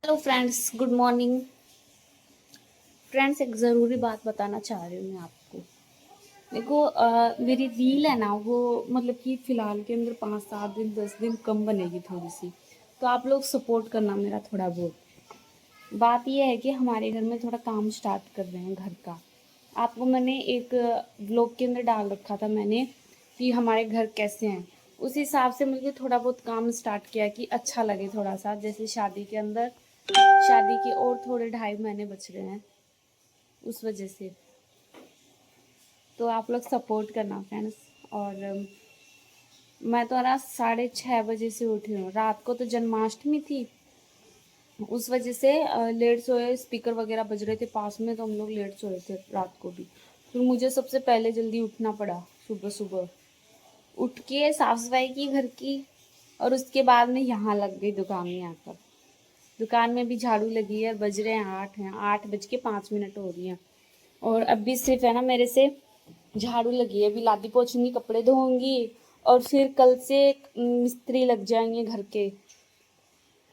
Hello friends, good morning. Friends, एक ज़रूरी बात बताना चाह रही हूँ मैं आपको। देखो, मेरी रील है ना, वो मतलब कि फ़िलहाल के अंदर 5 7 दिन 10 दिन कम बनेगी थोड़ी सी। तो आप लोग सपोर्ट करना मेरा थोड़ा बहुत। बात ये है कि हमारे घर में थोड़ा काम स्टार्ट कर रहे हैं घर का। आपको मैंने एक ब्लॉग के अंदर डाल रखा था मैंने कि हमारे घर कैसे हैं। उस हिसाब से मुझे थोड़ा बहुत काम स्टार्ट किया कि अच्छा लगे थोड़ा सा। जैसे शादी के अंदर, शादी के और थोड़े 2.5 महीने बच रहे हैं, उस वजह से। तो आप लोग सपोर्ट करना फ्रेंड्स। और मैं तो ना 6:30 बजे से उठी हूँ। रात को तो जन्माष्टमी थी, उस वजह से लेट सोए। स्पीकर वगैरह बज रहे थे पास में, तो हम लोग लेट सोए थे रात को भी। फिर मुझे सबसे पहले जल्दी उठना पड़ा। सुबह सुबह उठ के साफ सफाई की घर की, और उसके बाद में यहाँ लग गई दुकान में आकर। दुकान में भी झाड़ू लगी है। बज रहे हैं 8:05 हो रही हैं। और अब भी सिर्फ है ना मेरे से झाड़ू लगी है। अभी लादी पोछूंगी, कपड़े धोऊंगी, और फिर कल से मिस्त्री लग जाएंगे घर के।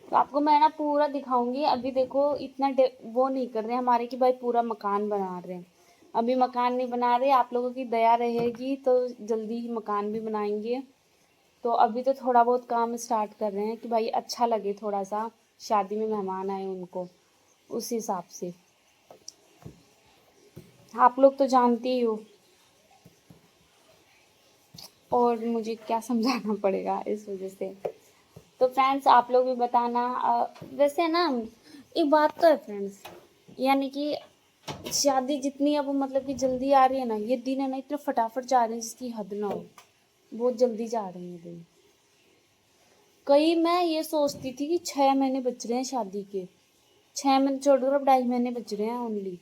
तो आपको मैं ना पूरा दिखाऊंगी। अभी देखो, इतना वो नहीं कर रहे हमारे कि भाई पूरा मकान बना रहे हैं। अभी मकान नहीं बना रहे। आप लोगों की दया रहेगी तो जल्दी ही मकान भी बनाएंगे। तो अभी तो थोड़ा बहुत काम स्टार्ट कर रहे हैं कि भाई अच्छा लगे थोड़ा सा। शादी में मेहमान आए उनको, उस हिसाब से। आप लोग तो जानते ही हो, और मुझे क्या समझाना पड़ेगा इस वजह से। तो फ्रेंड्स, आप लोग भी बताना। वैसे ना, एक बात तो है फ्रेंड्स, यानी कि शादी जितनी अब मतलब कि जल्दी आ रही है ना, ये दिन है ना इतने फटाफट जा रहे हैं जिसकी हद ना हो। बहुत जल्दी जा रहे हैं दिन। कई मैं ये सोचती थी कि 6 महीने बच रहे हैं शादी के। 6 महीने छोड़कर अब 2.5 महीने बच रहे हैं ओनली।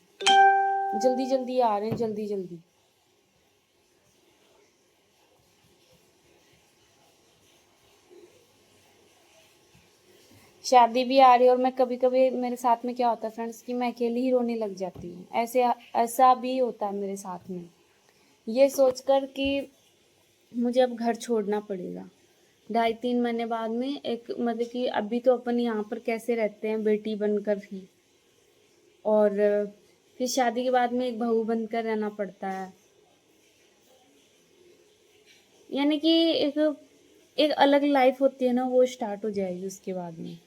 जल्दी जल्दी आ रहे हैं, जल्दी जल्दी। शादी भी आ रही है, और मैं कभी कभी मेरे साथ में क्या होता है फ्रेंड्स कि मैं अकेली ही रोने लग जाती हूँ। ऐसा भी होता है मेरे साथ में, ये सोचकर कि मुझे अब घर छोड़ना पड़ेगा 2.5 3 महीने बाद में। एक मतलब कि अभी तो अपन यहाँ पर कैसे रहते हैं, बेटी बनकर ही, और फिर शादी के बाद में एक बहू बनकर रहना पड़ता है। यानी कि एक एक अलग लाइफ होती है ना, वो स्टार्ट हो जाएगी उसके बाद में।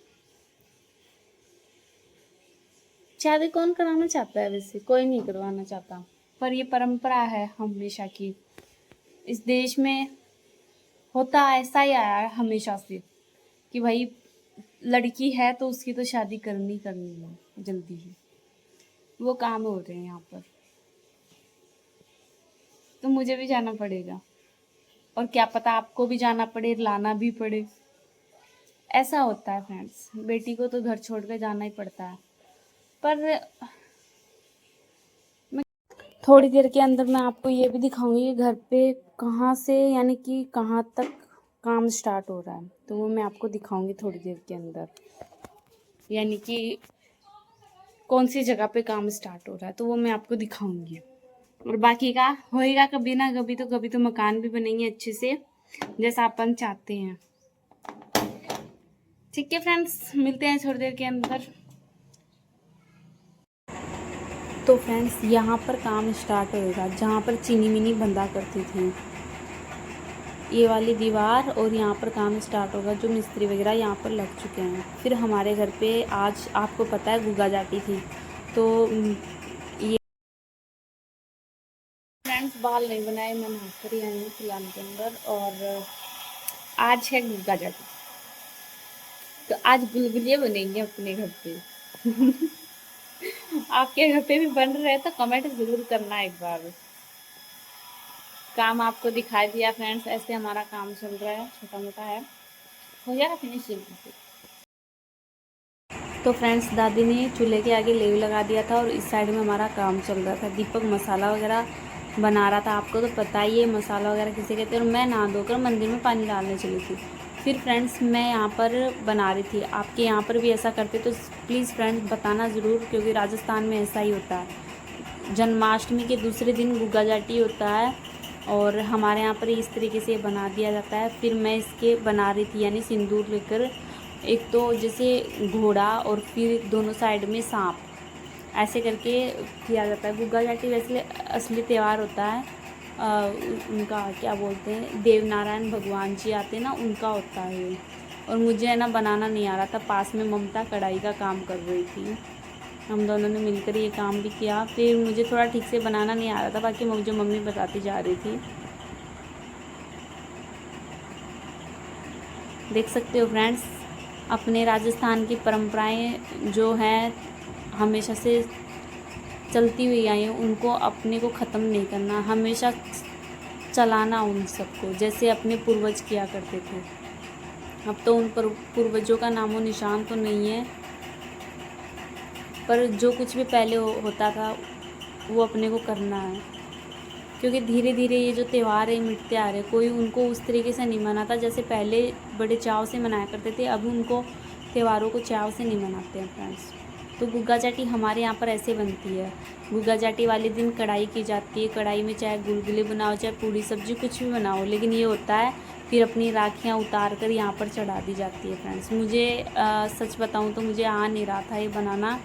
शादी कौन कराना चाहता है? वैसे कोई नहीं करवाना चाहता, पर ये परंपरा है हमेशा की। इस देश में होता ऐसा ही आया है हमेशा से कि भाई लड़की है तो उसकी तो शादी करनी करनी है जल्दी ही। वो काम हो रहे हैं यहाँ पर, तो मुझे भी जाना पड़ेगा। और क्या पता आपको भी जाना पड़े, लाना भी पड़े। ऐसा होता है फ्रेंड्स, बेटी को तो घर छोड़ कर जाना ही पड़ता है। पर मैं थोड़ी देर के अंदर मैं आपको ये भी दिखाऊंगी कि घर पे कहाँ से, यानी कि कहाँ तक काम स्टार्ट हो रहा है। तो वो मैं आपको दिखाऊंगी थोड़ी देर के अंदर, यानी कि कौन सी जगह पे काम स्टार्ट हो रहा है, तो वो मैं आपको दिखाऊंगी। और बाकी का होएगा कभी ना कभी, तो कभी तो मकान भी बनेंगे अच्छे से जैसा अपन चाहते हैं। ठीक है फ्रेंड्स, मिलते हैं थोड़ी देर के अंदर। तो फ्रेंड्स, यहाँ पर काम स्टार्ट होएगा जहाँ पर चीनी मिनी बंधा करती थी, ये वाली दीवार। और यहाँ पर काम स्टार्ट होगा। जो मिस्त्री वगैरह यहाँ पर लग चुके हैं। फिर हमारे घर पे आज आपको पता है गुगा जाटी थी, तो ये फ्रेंड्स बाल नहीं बनाए, मैं नहाकर ही आई हूँ फिलहाल के अंदर। और आज है गुगा जाटी, तो आज गुलगुलिये बनेंगे अपने घर पे। आपके घर पे भी बन रहे हैं तो कमेंट ज़रूर करना एक बार। काम आपको दिखाई दिया फ्रेंड्स, ऐसे हमारा काम चल रहा है, छोटा मोटा है, हो जाएगा फिनिशिंग। तो फ्रेंड्स, दादी ने चूल्हे के आगे लेव लगा दिया था, और इस साइड में हमारा काम चल रहा था। दीपक मसाला वगैरह बना रहा था। आपको तो पता ही है मसाला वगैरह किसे कहते हैं। और मैं नहा धोकर मंदिर में पानी डालने चली थी। फिर फ्रेंड्स, मैं यहाँ पर बना रही थी। आपके यहाँ पर भी ऐसा करते तो प्लीज़ फ्रेंड्स बताना ज़रूर, क्योंकि राजस्थान में ऐसा ही होता है। जन्माष्टमी के दूसरे दिन गुग्गा जाटी होता है, और हमारे यहाँ पर इस तरीके से बना दिया जाता है। फिर मैं इसके बना रही थी, यानी सिंदूर लेकर एक तो जैसे घोड़ा और फिर दोनों साइड में सांप, ऐसे करके किया जाता है। गुग्गा जाटी वैसे असली त्यौहार होता है उनका क्या बोलते हैं, देवनारायण भगवान जी आते हैं ना, उनका होता है ये। और मुझे है ना बनाना नहीं आ रहा था, पास में ममता कढ़ाई का काम कर रही थी, हम दोनों ने मिलकर ये काम भी किया। फिर मुझे थोड़ा ठीक से बनाना नहीं आ रहा था, बाकी मुझे मम्मी बताती जा रही थी। देख सकते हो फ्रेंड्स, अपने राजस्थान की परंपराएं जो हैं हमेशा से चलती हुई आई हैं, उनको अपने को ख़त्म नहीं करना, हमेशा चलाना उन सबको, जैसे अपने पूर्वज किया करते थे। अब तो उन पर पूर्वजों का नामो निशान तो नहीं है, पर जो कुछ भी पहले होता था वो अपने को करना है, क्योंकि धीरे धीरे ये जो त्यौहार है मिटते आ रहे। कोई उनको उस तरीके से नहीं मनाता जैसे पहले बड़े चाव से मनाया करते थे, अभी उनको त्योहारों को चाव से नहीं मनाते हैं फ्रेंड्स। तो गुग्गा जाटी हमारे यहाँ पर ऐसे बनती है। गुग्गा जाटी वाले दिन कढ़ाई की जाती है, कढ़ाई में चाहे गुलगुले बनाओ चाहे पूड़ी सब्जी कुछ भी बनाओ, लेकिन ये होता है फिर अपनी राखियाँ उतार कर यहाँ पर चढ़ा दी जाती है फ्रेंड्स। मुझे सच बताऊँ तो मुझे आ नहीं रहा था ये बनाना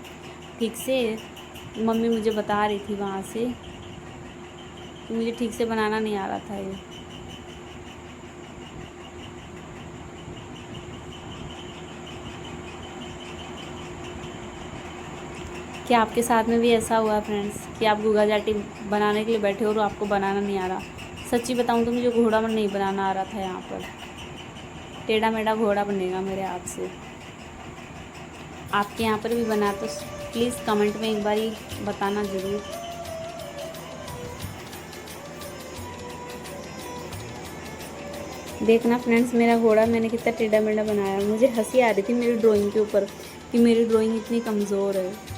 ठीक से, मम्मी मुझे बता रही थी वहाँ से, तो मुझे ठीक से बनाना नहीं आ रहा था ये। क्या आपके साथ में भी ऐसा हुआ फ्रेंड्स कि आप गुग्गा जाटी बनाने के लिए बैठे हो और आपको बनाना नहीं आ रहा? सच्ची बताऊं तो मुझे घोड़ा नहीं बनाना आ रहा था। यहाँ पर टेढ़ा मेढ़ा घोड़ा बनेगा मेरे हाथ से। आपके यहाँ पर भी बना तो प्लीज़ कमेंट में एक बार ही बताना ज़रूर। देखना फ्रेंड्स, मेरा घोड़ा मैंने कितना टेढ़ा मेढ़ा बनाया। मुझे हंसी आ रही थी मेरी ड्राइंग के ऊपर कि मेरी ड्राइंग इतनी कमज़ोर है।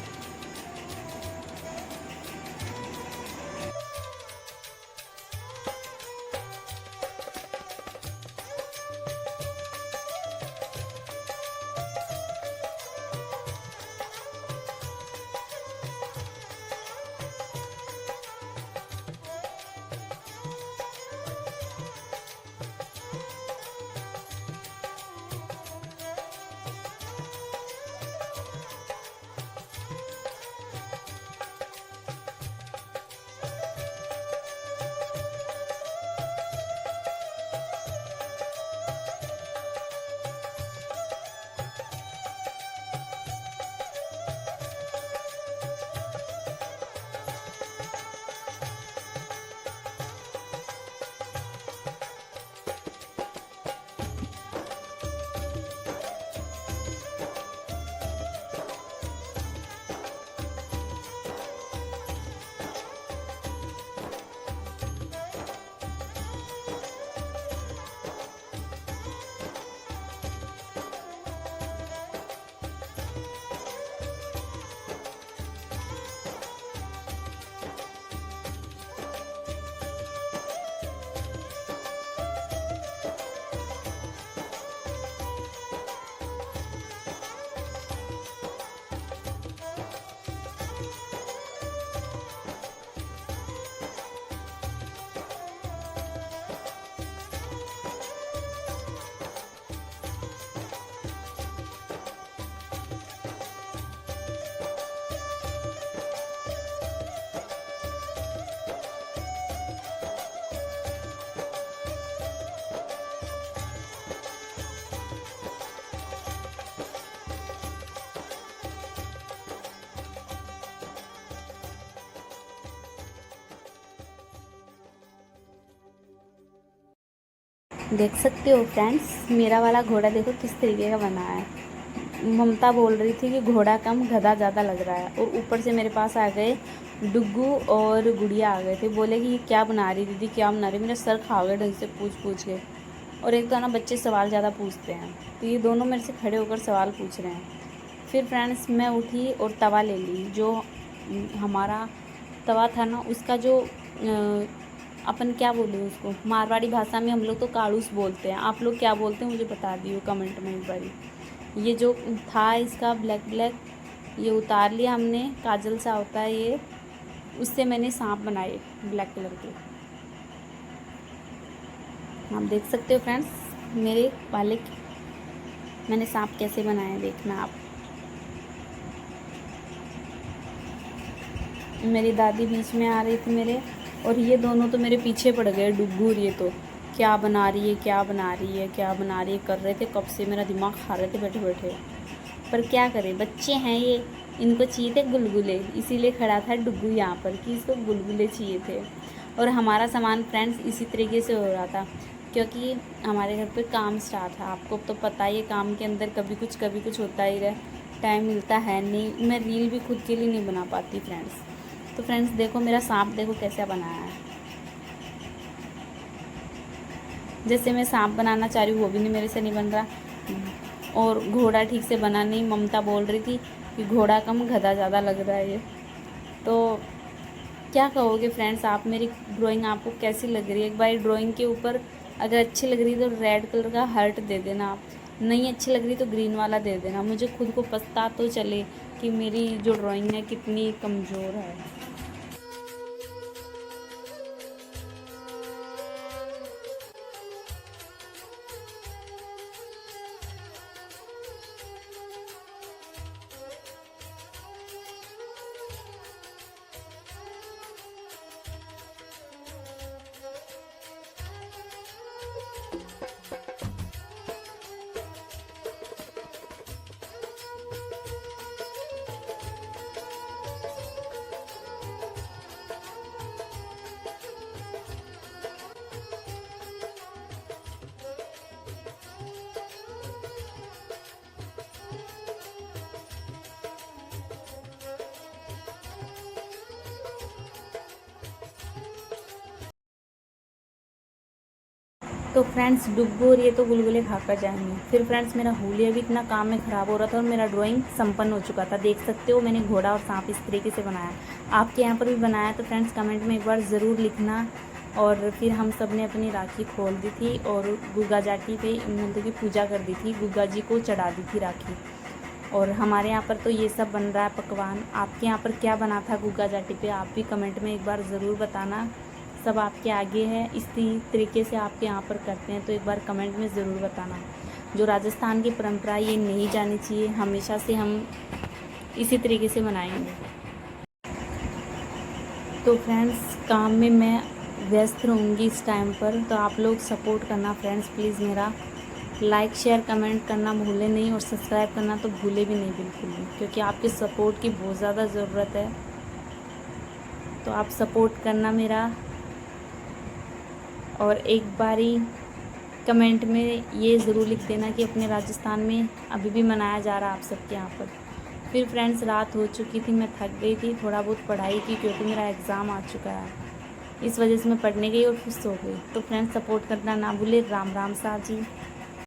देख सकते हो फ्रेंड्स, मेरा वाला घोड़ा देखो किस तरीके का बना है। ममता बोल रही थी कि घोड़ा कम गधा ज़्यादा लग रहा है, और ऊपर से मेरे पास आ गए डुग्गू और गुड़िया आ गए थे। बोले कि क्या बना रही दीदी, क्या बना रही, मेरा सर खा गए ढंग से पूछ के। और एक तो ना बच्चे सवाल ज़्यादा पूछते हैं, तो ये दोनों मेरे से खड़े होकर सवाल पूछ रहे हैं। फिर फ्रेंड्स मैं उठी और तवा ले ली। जो हमारा तवा था ना, उसका जो अपन क्या बोले उसको, मारवाड़ी भाषा में हम लोग तो काड़ूस बोलते हैं, आप लोग क्या बोलते हैं मुझे बता दियो कमेंट में एक बारी। ये जो था इसका ब्लैक ब्लैक, ये उतार लिया हमने, काजल सा होता है ये, उससे मैंने सांप बनाए ब्लैक कलर के। आप देख सकते हो फ्रेंड्स, मेरे वाले मैंने सांप कैसे बनाया देखना आप। मेरी दादी बीच में आ रही थी मेरे, और ये दोनों तो मेरे पीछे पड़ गए, डुग्गू और ये तो क्या बना रही है, क्या बना रही है, क्या बना रही है कर रहे थे, कब से मेरा दिमाग खा रहे थे बैठे बैठे। पर क्या करें, बच्चे हैं ये, इनको चाहिए थे गुलगुले, इसीलिए खड़ा था डुग्गू यहाँ पर कि इसको गुलगुले चाहिए थे। और हमारा सामान फ्रेंड्स इसी तरीके से हो रहा था, क्योंकि हमारे घर पे काम स्टार्ट था। आपको तो पता ही है, काम के अंदर कभी कुछ होता ही रहे, टाइम मिलता है नहीं। मैं रील भी खुद के लिए नहीं बना पाती फ्रेंड्स। तो फ्रेंड्स देखो मेरा सांप देखो कैसा बनाया है। जैसे मैं सांप बनाना चाह रही हूँ वो भी नहीं, मेरे से नहीं बन रहा। और घोड़ा ठीक से बना नहीं, ममता बोल रही थी कि घोड़ा कम गधा ज़्यादा लग रहा है ये। तो क्या कहोगे फ्रेंड्स आप, मेरी ड्राइंग आपको कैसी लग रही है? एक बार ड्राइंग के ऊपर अगर अच्छी लग रही है तो रेड कलर का हार्ट दे देना आप, नहीं अच्छी लग रही तो ग्रीन वाला दे देना। मुझे खुद को पछता तो चले कि मेरी जो ड्राइंग है कितनी कमज़ोर है। तो फ्रेंड्स डुग्गू और ये तो गुलगुले खाकर जाएंगे। फिर फ्रेंड्स मेरा हुलिया भी इतना काम में ख़राब हो रहा था और मेरा ड्राइंग संपन्न हो चुका था। देख सकते हो मैंने घोड़ा और सांप इस तरीके से बनाया। आपके यहाँ पर भी बनाया तो फ्रेंड्स कमेंट में एक बार ज़रूर लिखना। और फिर हम सब ने अपनी राखी खोल दी थी और गुग्गा जाटी पे मतलब की पूजा कर दी थी, गुग्गा जी को चढ़ा दी थी राखी। और हमारे यहाँ पर तो ये सब बन रहा है पकवान। आपके यहाँ पर क्या बना था गुग्गा जाटी पे, आप भी कमेंट में एक बार ज़रूर बताना। सब आपके आगे है, इसी तरीके से आपके यहाँ पर करते हैं तो एक बार कमेंट में ज़रूर बताना। जो राजस्थान की परंपरा ये नहीं जानी चाहिए, हमेशा से हम इसी तरीके से मनाएंगे। तो फ्रेंड्स काम में मैं व्यस्त रहूँगी इस टाइम पर, तो आप लोग सपोर्ट करना फ्रेंड्स प्लीज़। मेरा लाइक शेयर कमेंट करना भूले नहीं, और सब्सक्राइब करना तो भूले भी नहीं बिल्कुल भी, क्योंकि आपके सपोर्ट की बहुत ज़्यादा ज़रूरत है। तो आप सपोर्ट करना मेरा। और एक बारी कमेंट में ये ज़रूर लिख देना कि अपने राजस्थान में अभी भी मनाया जा रहा है आप सबके यहाँ पर। फिर फ्रेंड्स रात हो चुकी थी, मैं थक गई थी, थोड़ा बहुत पढ़ाई की क्योंकि मेरा एग्ज़ाम आ चुका है, इस वजह से मैं पढ़ने गई और फिर सो गई। तो फ्रेंड्स सपोर्ट करना ना भूले। राम राम सा जी।